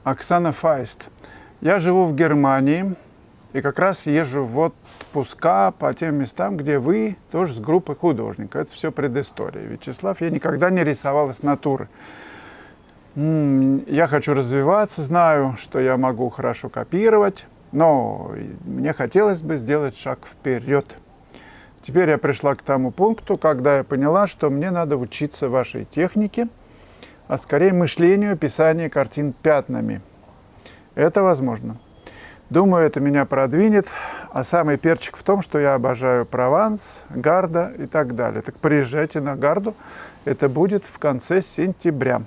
Оксана Файст. Я живу в Германии и как раз езжу в отпуска по тем местам, где вы тоже с группой художников. Это все предыстория. Вячеслав, я никогда не рисовал из натуры. Я хочу развиваться, знаю, что я могу хорошо копировать, но мне хотелось бы сделать шаг вперед. Теперь я пришла к тому пункту, когда я поняла, что мне надо учиться вашей технике, а скорее мышлению писания картин пятнами. Это возможно. Думаю, это меня продвинет, а самый перчик в том, что я обожаю Прованс, Гарда и так далее. Так приезжайте на Гарду, это будет в конце сентября.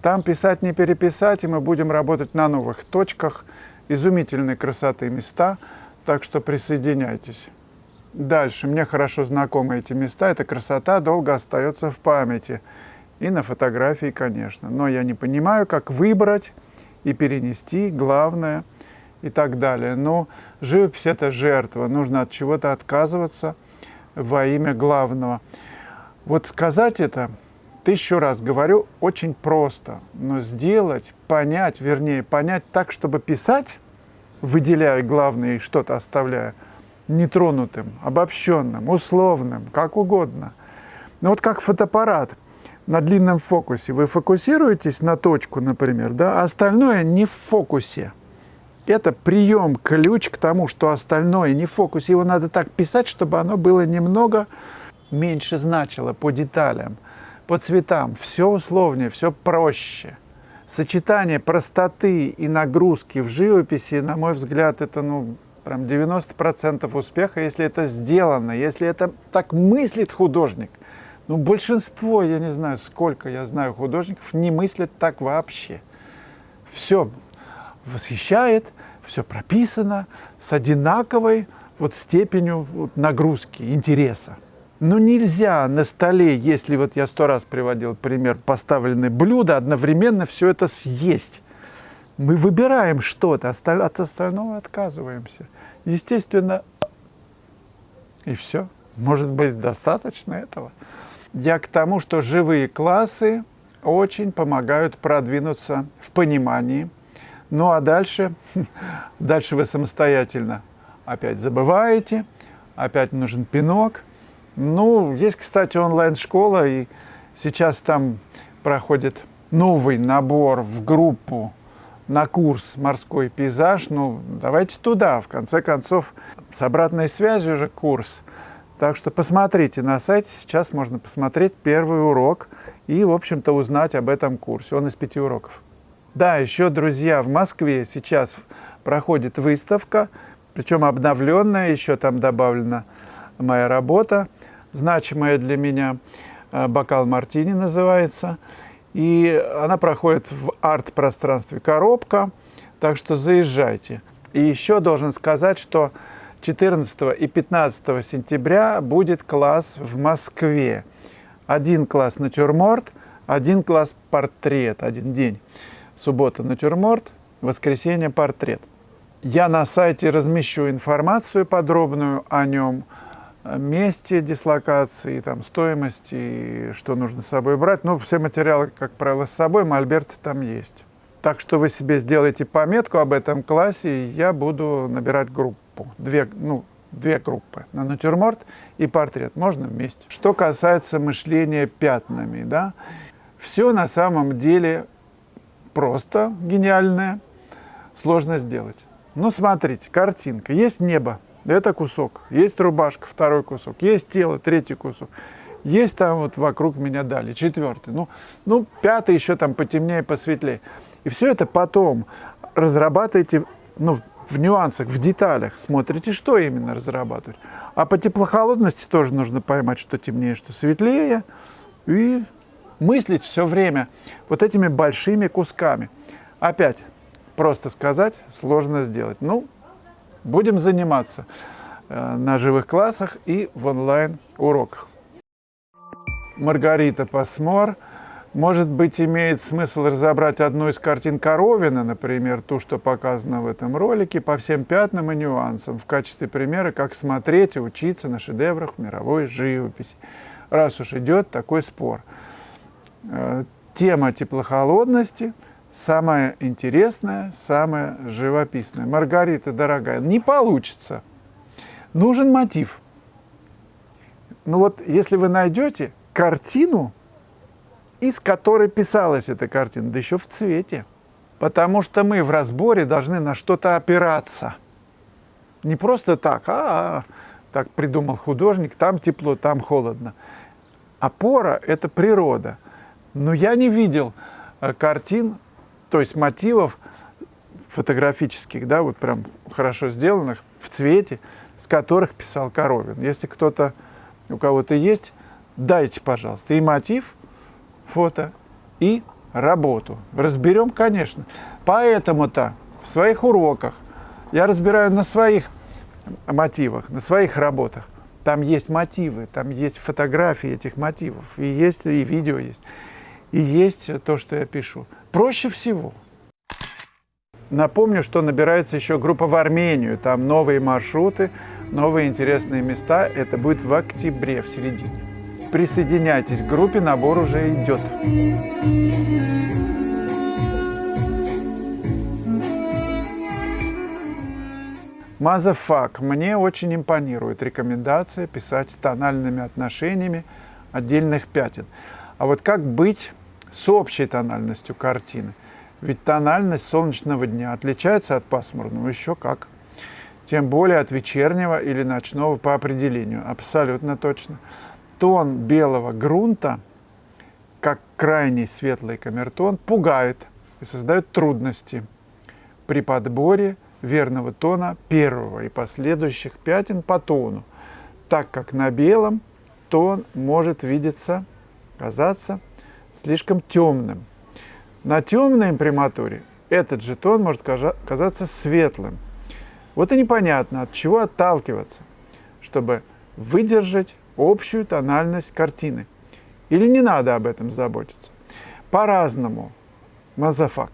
Там писать не переписать, и мы будем работать на новых точках, изумительной красоты места, так что присоединяйтесь. Дальше, мне хорошо знакомы эти места, эта красота долго остается в памяти. И на фотографии, конечно. Но я не понимаю, как выбрать и перенести главное и так далее. Но живопись – это жертва, нужно от чего-то отказываться во имя главного. Вот сказать это, 1000 раз говорю, очень просто, но сделать, понять, вернее, понять так, чтобы писать, выделяя главное и что-то оставляя, нетронутым, обобщенным, условным, как угодно. Ну вот как фотоаппарат на длинном фокусе. Вы фокусируетесь на точку, например, да, а остальное не в фокусе. Это прием, ключ к тому, что остальное не в фокусе. Его надо так писать, чтобы оно было немного меньше значило по деталям, по цветам. Все условнее, все проще. Сочетание простоты и нагрузки в живописи, на мой взгляд, это прям 90% успеха, если это сделано, если это так мыслит художник. Большинство, я не знаю, сколько я знаю художников, не мыслят так вообще. Все восхищает, все прописано с одинаковой степенью нагрузки, интереса. Но нельзя на столе, если я 100 раз приводил пример, поставленное блюдо, одновременно все это съесть. Мы выбираем что-то, от остального отказываемся. Естественно, и все. Может быть, достаточно этого. Я к тому, что живые классы очень помогают продвинуться в понимании. Ну а дальше вы самостоятельно опять забываете, опять нужен пинок. Есть, кстати, онлайн-школа, и сейчас там проходит новый набор в группу на курс «Морской пейзаж». Давайте туда, в конце концов, с обратной связью же курс. Так что посмотрите на сайте, сейчас можно посмотреть первый урок и, в общем-то, узнать об этом курсе. Он из 5 уроков. Да, еще, друзья, в Москве сейчас проходит выставка, причем обновленная, еще там добавлена моя работа, значимая для меня, «Бокал Мартини» называется. И она проходит в арт-пространстве «Коробка», так что заезжайте. И еще должен сказать, что 14 и 15 сентября будет класс в Москве. 1 класс натюрморт, 1 класс портрет, 1 день. Суббота натюрморт, воскресенье портрет. Я на сайте размещу информацию подробную о нем, месте дислокации, стоимости, что нужно с собой брать. Все материалы, как правило, с собой, мольберты там есть. Так что вы себе сделаете пометку об этом классе, и я буду набирать группу. Две группы, на натюрморт и портрет. Можно вместе. Что касается мышления пятнами, да, все на самом деле просто гениальное, сложно сделать. Смотрите, картинка. Есть небо, это кусок. Есть рубашка, 2-й кусок. Есть тело, 3-й кусок. Есть там вокруг меня дали, 4-й. 5-й еще там потемнее, посветлее. И все это потом разрабатываете, в нюансах, в деталях. Смотрите, что именно разрабатывать. А по теплохолодности тоже нужно поймать, что темнее, что светлее. И мыслить все время этими большими кусками. Опять, просто сказать, сложно сделать. Будем заниматься на живых классах и в онлайн-уроках. Маргарита Пасмор. Может быть, имеет смысл разобрать одну из картин Коровина, например, ту, что показано в этом ролике, по всем пятнам и нюансам, в качестве примера, как смотреть и учиться на шедеврах мировой живописи, раз уж идет такой спор. Тема теплохолодности самое интересное, самое живописное. Маргарита, дорогая, не получится. Нужен мотив. Ну вот, если вы найдете картину, из которой писалась эта картина, да еще в цвете. Потому что мы в разборе должны на что-то опираться. Не просто так, так придумал художник, там тепло, там холодно. Опора – это природа. Но я не видел картин, то есть мотивов фотографических, да, вот прям хорошо сделанных, в цвете, с которых писал Коровин. Если у кого-то есть, дайте, пожалуйста, и мотив, фото, и работу. Разберем, конечно. Поэтому-то в своих уроках я разбираю на своих мотивах, на своих работах. Там есть мотивы, там есть фотографии этих мотивов, и видео есть, и есть то, что я пишу. Проще всего. Напомню, что набирается еще группа в Армению. Там новые маршруты, новые интересные места. Это будет в октябре, в середине. Присоединяйтесь к группе, набор уже идет. Мазафак. Мне очень импонирует рекомендация писать тональными отношениями отдельных пятен. А вот как быть с общей тональностью картины? Ведь тональность солнечного дня отличается от пасмурного еще как. Тем более от вечернего или ночного по определению. Абсолютно точно. Тон белого грунта, как крайний светлый камертон, пугает и создает трудности при подборе верного тона первого и последующих пятен по тону, так как на белом тон может казаться слишком темным. На темной имприматуре этот же тон может казаться светлым. Вот и непонятно, от чего отталкиваться, чтобы выдержать общую тональность картины. Или не надо об этом заботиться. По-разному. Мазафак.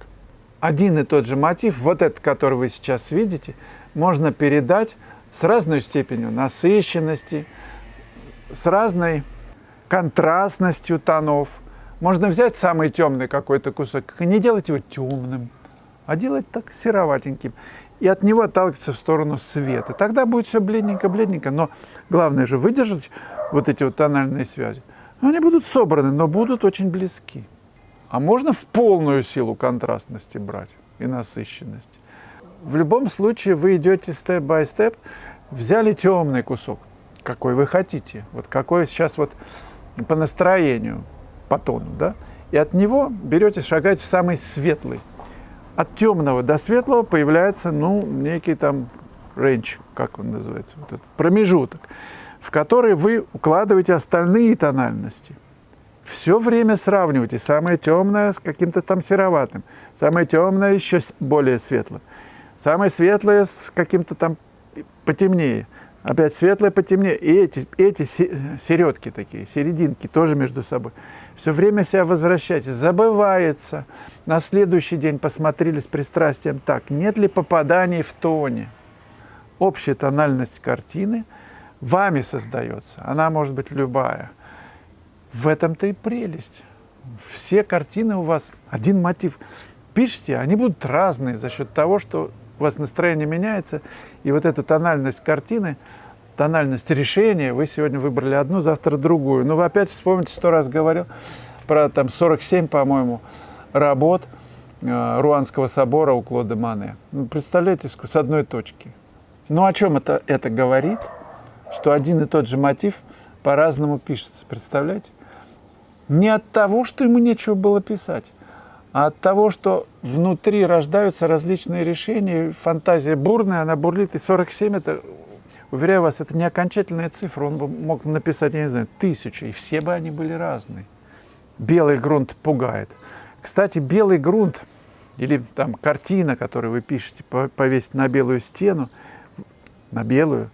Один и тот же мотив, вот этот, который вы сейчас видите, можно передать с разной степенью насыщенности, с разной контрастностью тонов. Можно взять самый темный какой-то кусок и не делать его темным, а делать так сероватеньким. И от него отталкиваться в сторону света. Тогда будет все бледненько-бледненько, но главное же выдержать вот эти вот тональные связи. Они будут собраны, но будут очень близки. А можно в полную силу контрастности брать и насыщенности. В любом случае вы идете степ-бай-степ, взяли темный кусок, какой вы хотите, вот какой сейчас вот по настроению, по тону, да, и от него берете, шагаете в самый светлый. От темного до светлого появляется, некий там рейндж, как он называется, вот этот промежуток, в который вы укладываете остальные тональности. Все время сравнивайте самое темное с каким-то там сероватым, самое темное еще более светлым, самое светлое с каким-то там потемнее, опять светлое потемнее. И эти середки такие, серединки тоже между собой. Все время себя возвращайте, забывается. На следующий день посмотрели с пристрастием так, нет ли попаданий в тоне. Общая тональность картины вами создается, она может быть любая. В этом-то и прелесть. Все картины у вас один мотив. Пишите, они будут разные за счет того, что у вас настроение меняется, и вот эту тональность картины, тональность решения, вы сегодня выбрали одну, завтра другую. Вы опять вспомните, 100 раз говорил про 47, по-моему, работ Руанского собора у Клода Мане. Представляете, с одной точки. О чем это говорит? Что один и тот же мотив по-разному пишется. Представляете? Не от того, что ему нечего было писать, а от того, что внутри рождаются различные решения, фантазия бурная, она бурлит, и 47 это, уверяю вас, это не окончательная цифра, он бы мог написать, я не знаю, 1000, и все бы они были разные. Белый грунт пугает. Кстати, белый грунт, или там картина, которую вы пишете, повесить на белую стену, на белую,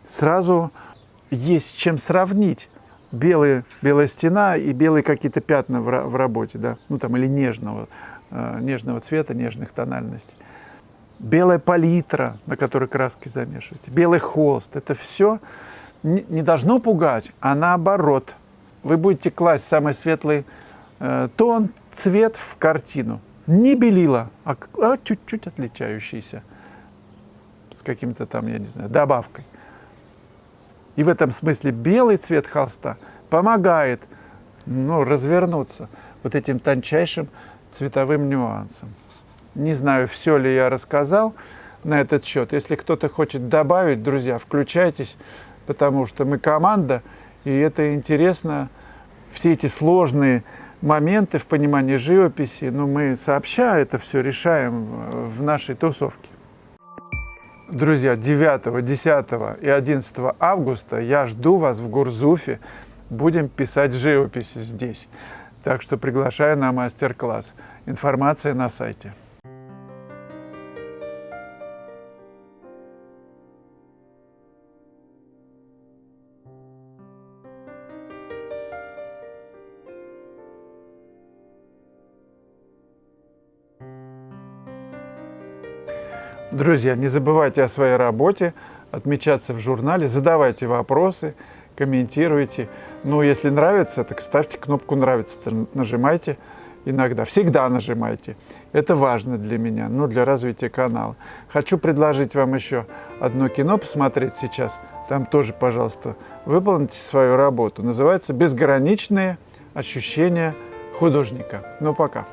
сразу есть с чем сравнить. Белая стена и белые какие-то пятна в работе, да, или нежного цвета, нежных тональностей. Белая палитра, на которой краски замешиваете, белый холст. Это все не должно пугать, а наоборот. Вы будете класть самый светлый тон, цвет в картину. Не белила, а чуть-чуть отличающийся. С каким-то там, я не знаю, добавкой. И в этом смысле белый цвет холста помогает, ну, развернуться вот этим тончайшим цветовым нюансом. Не знаю, все ли я рассказал на этот счет. Если кто-то хочет добавить, друзья, включайтесь, потому что мы команда, и это интересно. Все эти сложные моменты в понимании живописи, но мы сообща это все решаем в нашей тусовке. Друзья, 9, 10 и 11 августа я жду вас в Гурзуфе. Будем писать живопись здесь. Так что приглашаю на мастер-класс. Информация на сайте. Друзья, не забывайте о своей работе, отмечаться в журнале, задавайте вопросы, комментируйте. Ну, если нравится, так ставьте кнопку «Нравится», нажимайте иногда, всегда нажимайте. Это важно для меня, ну, для развития канала. Хочу предложить вам еще одно кино посмотреть сейчас. Там тоже, пожалуйста, выполните свою работу. Называется «Безграничные ощущения художника». Ну, пока.